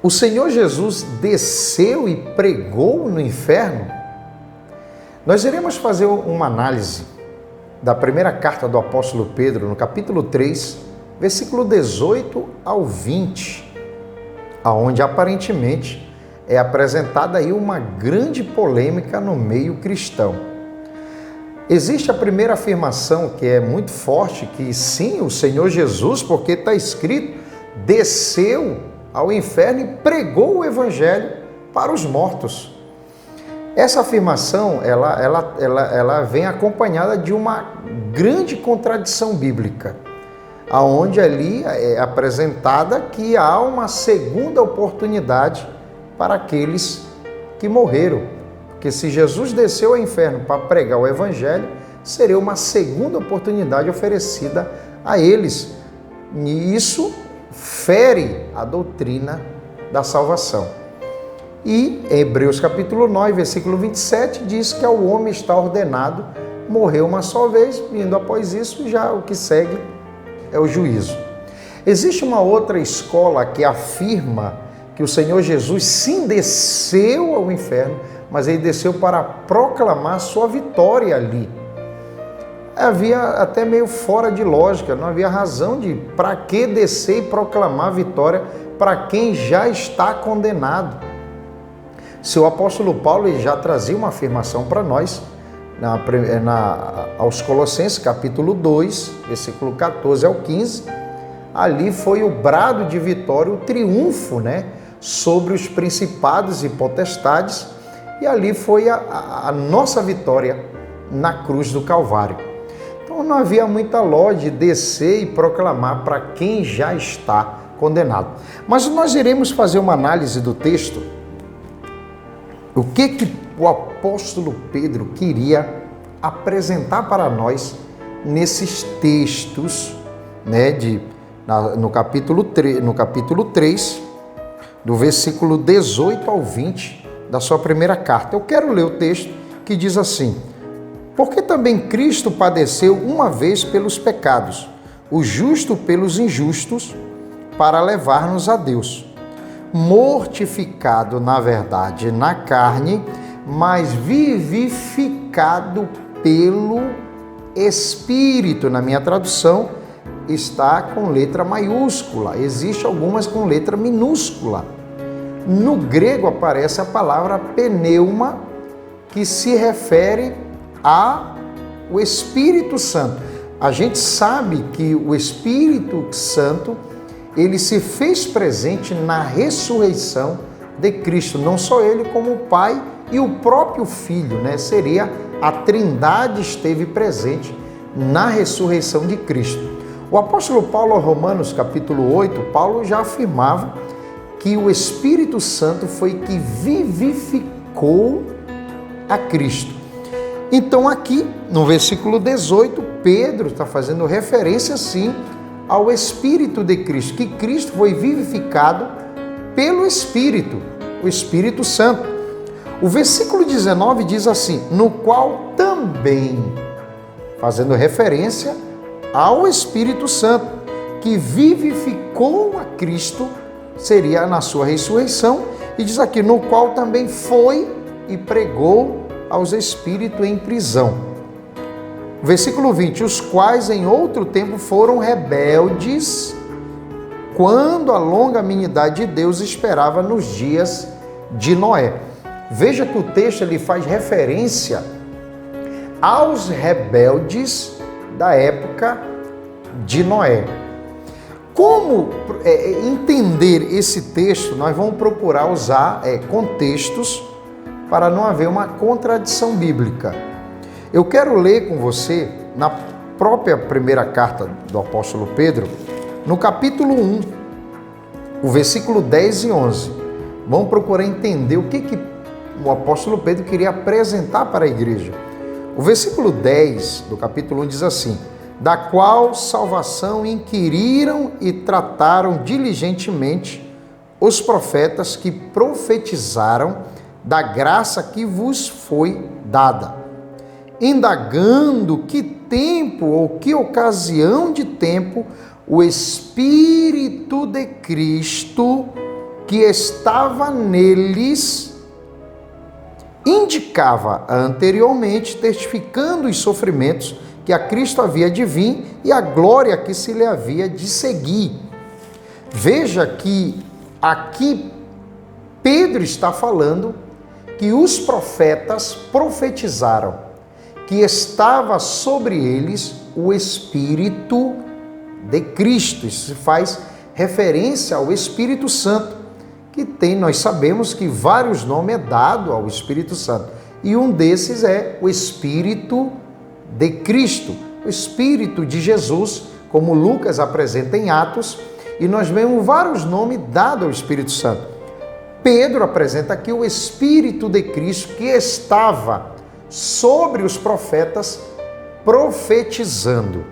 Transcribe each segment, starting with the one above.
O Senhor Jesus desceu e pregou no inferno? Nós iremos fazer uma análise da primeira carta do apóstolo Pedro, no capítulo 3, versículo 18 ao 20, aonde aparentemente é apresentada aí uma grande polêmica no meio cristão. Existe a primeira afirmação que é muito forte, que sim, o Senhor Jesus, porque está escrito, desceu ao inferno e pregou o evangelho para os mortos. Essa afirmação, ela vem acompanhada de uma grande contradição bíblica, aonde ali é apresentada que há uma segunda oportunidade para aqueles que morreram. Porque se Jesus desceu ao inferno para pregar o evangelho, seria uma segunda oportunidade oferecida a eles. E isso fere a doutrina da salvação. E em Hebreus capítulo 9, versículo 27, diz que ao homem está ordenado morrer uma só vez, indo após isso, já o que segue é o juízo. Existe uma outra escola que afirma que o Senhor Jesus sim desceu ao inferno, mas ele desceu para proclamar sua vitória ali. Havia até meio fora de lógica, não havia razão de para que descer e proclamar a vitória para quem já está condenado. Se o apóstolo Paulo já trazia uma afirmação para nós, aos Colossenses capítulo 2, versículo 14 ao 15, ali foi o brado de vitória, o triunfo, sobre os principados e potestades, e ali foi a nossa vitória na cruz do Calvário. Então não havia muita lógica de descer e proclamar para quem já está condenado. Mas nós iremos fazer uma análise do texto. O que o apóstolo Pedro queria apresentar para nós nesses textos, no capítulo 3, do versículo 18 ao 20 da sua primeira carta. Eu quero ler o texto que diz assim: porque também Cristo padeceu uma vez pelos pecados, o justo pelos injustos, para levar-nos a Deus, mortificado, na verdade, na carne, mas vivificado pelo Espírito. Na minha tradução está com letra maiúscula, existe algumas com letra minúscula. No grego aparece a palavra pneuma, que se refere ao Espírito Santo. A gente sabe que o Espírito Santo, ele se fez presente na ressurreição de Cristo. Não só ele, como o Pai e o próprio Filho, Seria a Trindade esteve presente na ressurreição de Cristo. O apóstolo Paulo, aos Romanos, capítulo 8, Paulo já afirmava que o Espírito Santo foi que vivificou a Cristo. Então aqui, no versículo 18, Pedro está fazendo referência, sim, ao Espírito de Cristo, que Cristo foi vivificado pelo Espírito, o Espírito Santo. O versículo 19 diz assim: no qual também, fazendo referência ao Espírito Santo, que vivificou a Cristo, seria na sua ressurreição, e diz aqui, no qual também foi e pregou aos espíritos em prisão. Versículo 20, os quais em outro tempo foram rebeldes, quando a longanimidade de Deus esperava nos dias de Noé. Veja que o texto ele faz referência aos rebeldes da época de Noé. Como entender esse texto? Nós vamos procurar usar contextos para não haver uma contradição bíblica. Eu quero ler com você, na própria primeira carta do apóstolo Pedro, no capítulo 1, o versículo 10 e 11. Vamos procurar entender o que o apóstolo Pedro queria apresentar para a igreja. O versículo 10 do capítulo 1 diz assim: da qual salvação inquiriram e trataram diligentemente os profetas que profetizaram da graça que vos foi dada, indagando que tempo ou que ocasião de tempo o Espírito de Cristo que estava neles indicava anteriormente, testificando os sofrimentos que a Cristo havia de vir e a glória que se lhe havia de seguir. Veja que aqui Pedro está falando que os profetas profetizaram que estava sobre eles o Espírito de Cristo. Isso faz referência ao Espírito Santo, que tem, nós sabemos que vários nomes é dado ao Espírito Santo, e um desses é o Espírito de Cristo, o Espírito de Jesus, como Lucas apresenta em Atos, e nós vemos vários nomes dados ao Espírito Santo. Pedro apresenta aqui o Espírito de Cristo que estava sobre os profetas profetizando.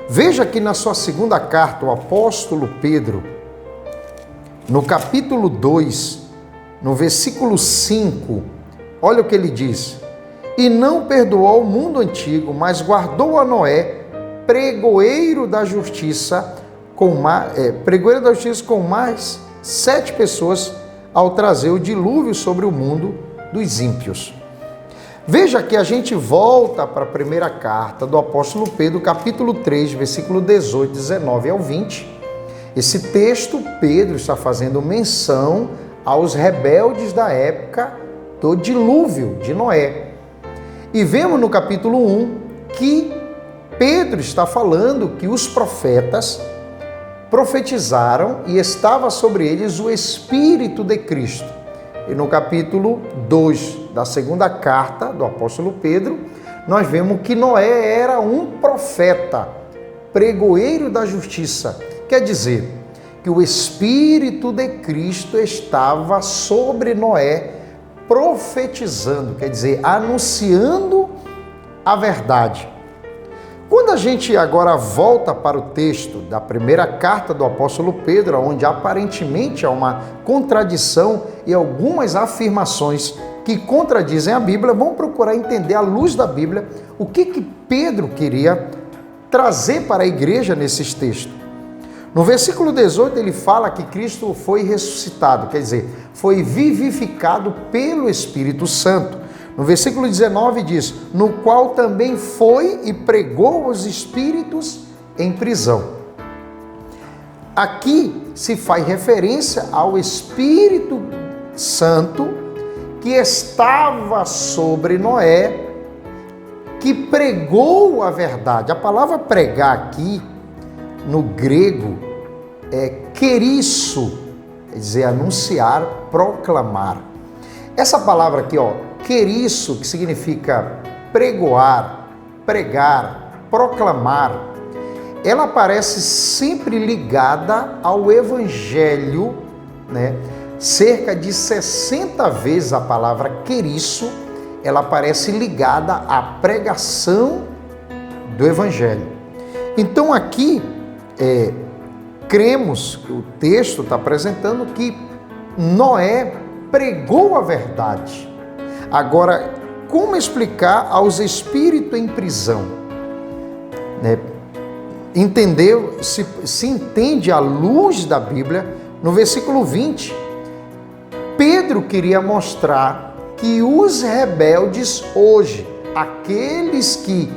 Veja que na sua segunda carta, o apóstolo Pedro, no capítulo 2, no versículo 5, olha o que ele diz: e não perdoou o mundo antigo, mas guardou a Noé, pregoeiro da justiça, com mais 7 pessoas, ao trazer o dilúvio sobre o mundo dos ímpios. Veja que a gente volta para a primeira carta do apóstolo Pedro, capítulo 3, versículo 18, 19 ao 20. Esse texto, Pedro está fazendo menção aos rebeldes da época do dilúvio de Noé. E vemos no capítulo 1 que Pedro está falando que os profetas profetizaram e estava sobre eles o Espírito de Cristo. E no capítulo 2 da segunda carta do apóstolo Pedro, nós vemos que Noé era um profeta, pregoeiro da justiça. Quer dizer, que o Espírito de Cristo estava sobre Noé, profetizando, quer dizer, anunciando a verdade. Quando a gente agora volta para o texto da primeira carta do apóstolo Pedro, onde aparentemente há uma contradição e algumas afirmações que contradizem a Bíblia, vamos procurar entender à luz da Bíblia o que Pedro queria trazer para a igreja nesses textos. No versículo 18 ele fala que Cristo foi ressuscitado, quer dizer, foi vivificado pelo Espírito Santo. No versículo 19 diz, no qual também foi e pregou os espíritos em prisão. Aqui se faz referência ao Espírito Santo que estava sobre Noé, que pregou a verdade. A palavra pregar aqui, no grego, é querisso, quer dizer, anunciar, proclamar. Essa palavra aqui, querisso, que significa pregoar, pregar, proclamar, ela aparece sempre ligada ao Evangelho, né? Cerca de 60 vezes a palavra querisso, ela aparece ligada à pregação do Evangelho. Então aqui, cremos, o texto está apresentando que Noé pregou a verdade. Agora, como explicar aos espíritos em prisão? Entendeu? Se entende à luz da Bíblia, no versículo 20, Pedro queria mostrar que os rebeldes hoje, aqueles que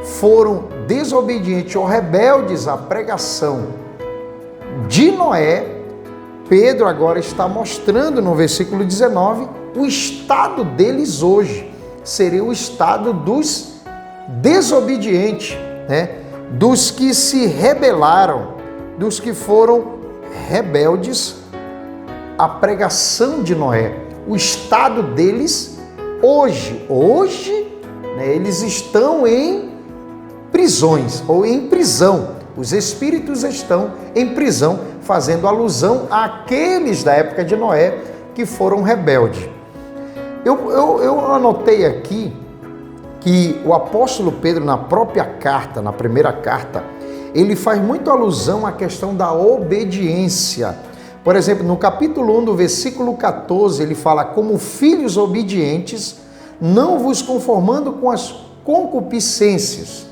foram desobedientes ou rebeldes à pregação de Noé, Pedro agora está mostrando no versículo 19 o estado deles hoje. Seria o estado dos desobedientes, né? Dos que se rebelaram, dos que foram rebeldes à pregação de Noé. O estado deles hoje, né, eles estão em prisões ou em prisão. Os espíritos estão em prisão, fazendo alusão àqueles da época de Noé que foram rebeldes. Eu anotei aqui que o apóstolo Pedro, na própria carta, na primeira carta, ele faz muito alusão à questão da obediência. Por exemplo, no capítulo 1, do versículo 14, ele fala, como filhos obedientes, não vos conformando com as concupiscências.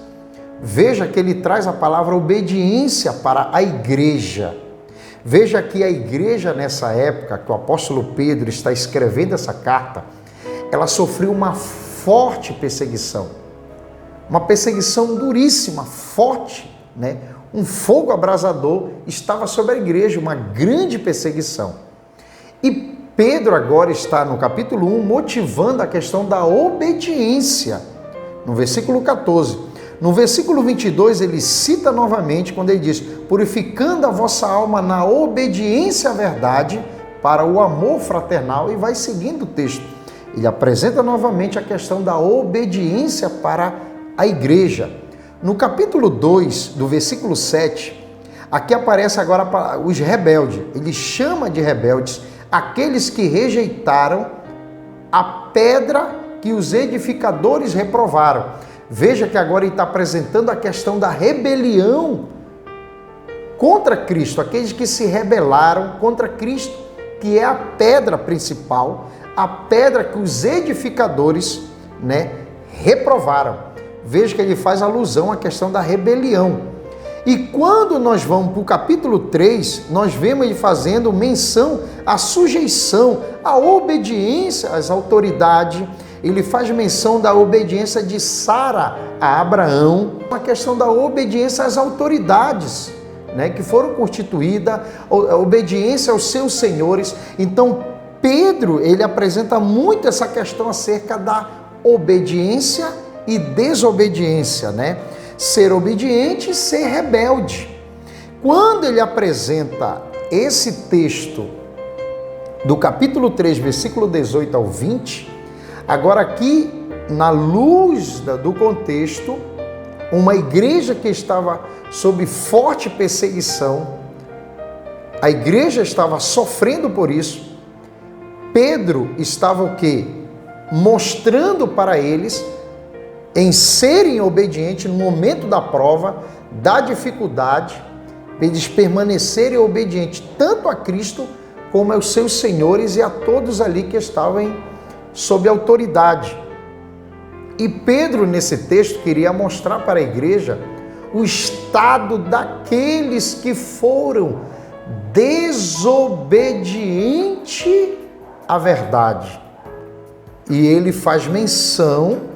Veja que ele traz a palavra obediência para a igreja. Veja que a igreja nessa época, que o apóstolo Pedro está escrevendo essa carta, ela sofreu uma forte perseguição. Uma perseguição duríssima, forte, né? Um fogo abrasador estava sobre a igreja, uma grande perseguição. E Pedro agora está no capítulo 1 motivando a questão da obediência, no versículo 14. No versículo 22 ele cita novamente quando ele diz: purificando a vossa alma na obediência à verdade para o amor fraternal, e vai seguindo o texto. Ele apresenta novamente a questão da obediência para a igreja. No capítulo 2, do versículo 7, aqui aparece agora os rebeldes. Ele chama de rebeldes aqueles que rejeitaram a pedra que os edificadores reprovaram. Veja que agora ele está apresentando a questão da rebelião contra Cristo, aqueles que se rebelaram contra Cristo, que é a pedra principal, a pedra que os edificadores, né, reprovaram. Veja que ele faz alusão à questão da rebelião. E quando nós vamos para o capítulo 3, nós vemos ele fazendo menção à sujeição, à obediência às autoridades. Ele faz menção da obediência de Sara a Abraão, a questão da obediência às autoridades, né, que foram constituídas, a obediência aos seus senhores. Então, Pedro, ele apresenta muito essa questão acerca da obediência e desobediência, né? Ser obediente e ser rebelde. Quando ele apresenta esse texto do capítulo 3, versículo 18 ao 20, agora aqui, na luz do contexto, uma igreja que estava sob forte perseguição, a igreja estava sofrendo por isso, Pedro estava o quê? Mostrando para eles em serem obedientes no momento da prova, da dificuldade, eles permanecerem obedientes tanto a Cristo como aos seus senhores e a todos ali que estavam sob autoridade. E Pedro, nesse texto, queria mostrar para a igreja o estado daqueles que foram desobedientes à verdade. E ele faz menção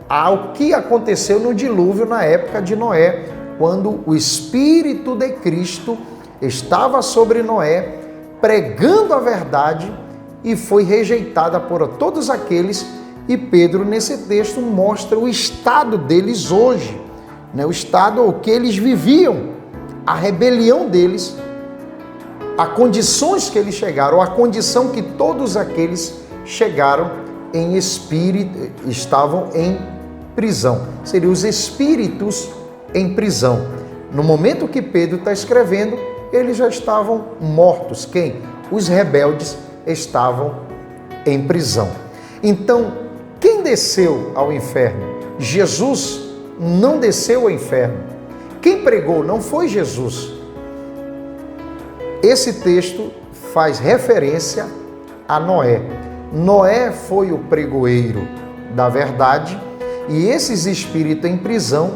ao que aconteceu no dilúvio na época de Noé, quando o Espírito de Cristo estava sobre Noé, pregando a verdade, e foi rejeitada por todos aqueles. E Pedro, nesse texto, mostra o estado deles hoje, né? O estado o que eles viviam, a rebelião deles, a condições que eles chegaram, a condição que todos aqueles chegaram em espírito, estavam em prisão. Seriam os espíritos em prisão. No momento que Pedro está escrevendo, eles já estavam mortos. Quem? Os rebeldes estavam em prisão. Então, quem desceu ao inferno? Jesus não desceu ao inferno. Quem pregou não foi Jesus. Esse texto faz referência a Noé. Noé foi o pregoeiro da verdade, e esses espíritos em prisão,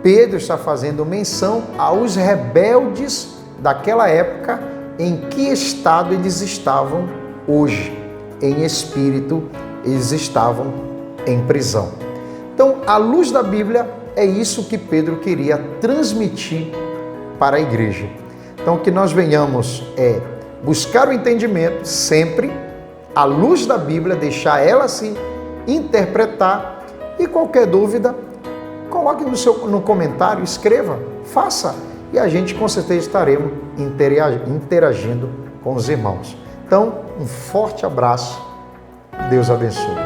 Pedro está fazendo menção aos rebeldes daquela época, em que estado eles estavam hoje. Em espírito, eles estavam em prisão. Então, à luz da Bíblia, é isso que Pedro queria transmitir para a igreja. Então, que nós venhamos buscar o entendimento sempre, à luz da Bíblia, deixar ela se interpretar, e qualquer dúvida, coloque no comentário, escreva, faça, e a gente com certeza estaremos interagindo com os irmãos. Então, um forte abraço, Deus abençoe.